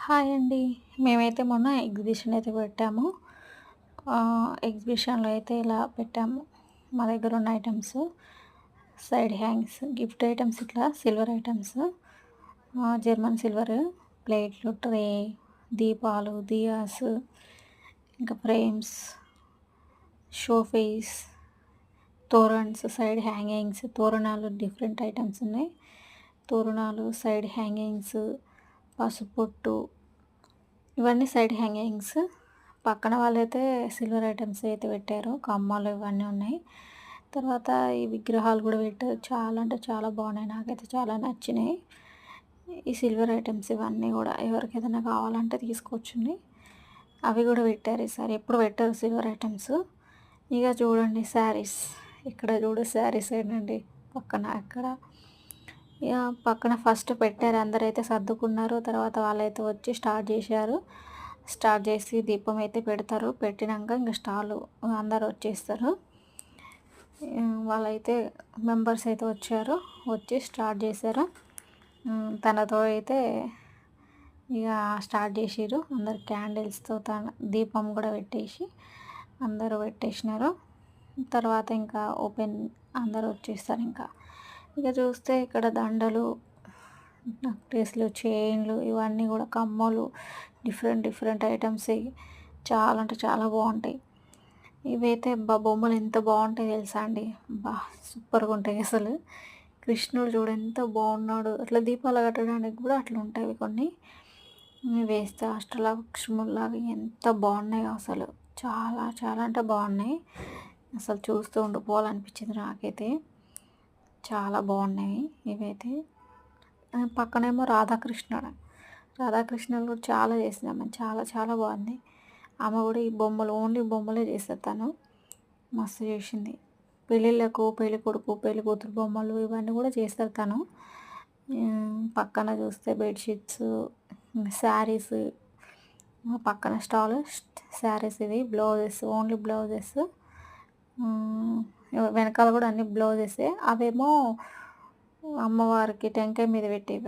Hi అండి. మేమైతే మొన్న ఎగ్జిబిషన్ అయితే పెట్టాము. ఎగ్జిబిషన్‌లో అయితే ఇలా పెట్టాము. మా దగ్గరున్న items, side hangs, gift items ఇట్లా సిల్వర్ ఐటెమ్స్, జర్మన్ సిల్వర్ ప్లేట్లు, ట్రే, దీపాలు, దియాస్, ఇంకా ఫ్రేమ్స్, షోపీస్, తోరణ్స్, సైడ్ హ్యాంగింగ్స్, తోరణాలు డిఫరెంట్ ఐటెమ్స్ ఉన్నాయి. తోరణాలు, సైడ్ హ్యాంగింగ్స్, పసుపొట్టు, ఇవన్నీ సైడ్ హ్యాంగింగ్స్. పక్కన వాళ్ళైతే సిల్వర్ ఐటెమ్స్ అయితే పెట్టారు. కమ్మలు ఇవన్నీ ఉన్నాయి. తర్వాత ఈ విగ్రహాలు కూడా పెట్టారు. చాలా అంటే చాలా బాగున్నాయి. నాకైతే చాలా నచ్చినాయి. ఈ సిల్వర్ ఐటెమ్స్ ఇవన్నీ కూడా ఎవరికి ఏదైనా కావాలంటే తీసుకోవచ్చండి. అవి కూడా పెట్టారు ఈసారి. ఎప్పుడు పెట్టారు సిల్వర్ ఐటెమ్స్. ఇక చూడండి శారీస్. ఇక్కడ చూడు శారీస్ ఏంటండి పక్కన అక్కడ. ఇక పక్కన ఫస్ట్ పెట్టారు. అందరైతే సర్దుకున్నారు. తర్వాత వాళ్ళైతే వచ్చి స్టార్ట్ చేసి దీపం అయితే పెడతారు. పెట్టినాక ఇంకా అందరు వచ్చేస్తారు. వాళ్ళైతే మెంబర్స్ అయితే వచ్చారు. వచ్చి స్టార్ట్ చేశారు. తనతో అయితే ఇక స్టార్ట్ చేసిర్రు. అందరు క్యాండిల్స్తో దీపం కూడా పెట్టేసి అందరూ పెట్టేసినారు. తర్వాత ఇంకా అందరూ వచ్చేస్తారు. ఇక చూస్తే ఇక్కడ దండలు, నెక్లెస్లు, చైన్లు, ఇవన్నీ కూడా కమ్మలు, డిఫరెంట్ ఐటమ్స్ చాలా అంటే చాలా బాగుంటాయి. ఇవైతే బొమ్మలు ఎంత బాగుంటాయి తెలుసా అండి. సూపర్గా ఉంటాయి అసలు. కృష్ణుడు చూడు ఎంత బాగున్నాడు. అట్లా దీపాలు కట్టడానికి కూడా అట్లా ఉంటాయి కొన్ని. వేస్తే అష్టలక్ష్ముల్లాగా ఎంత బాగున్నాయో అసలు. చాలా చాలా అంటే బాగున్నాయి. అసలు చూస్తూ ఉండిపోవాలనిపించింది నాకైతే. చాలా బాగున్నాయి ఇవైతే. పక్కనేమో రాధాకృష్ణుడు కూడా చాలా చేసింది. చాలా చాలా బాగుంది. ఆమె కూడా ఈ బొమ్మలు ఓన్లీ బొమ్మలే చేస్తుంది తను. మస్తు చేసింది. పెళ్ళిళ్ళకు పెళ్ళికొడుకు పెళ్ళికూతురు బొమ్మలు ఇవన్నీ కూడా చేస్తారు తను. పక్కన చూస్తే బెడ్షీట్స్, శారీస్, పక్కన స్టాల్ శారీస్, ఇవి బ్లౌజెస్, ఓన్లీ బ్లౌజెస్. వెనకాల కూడా అన్ని బ్లౌజెసే. అవేమో అమ్మవారికి టెంకాయ మీద పెట్టేవి.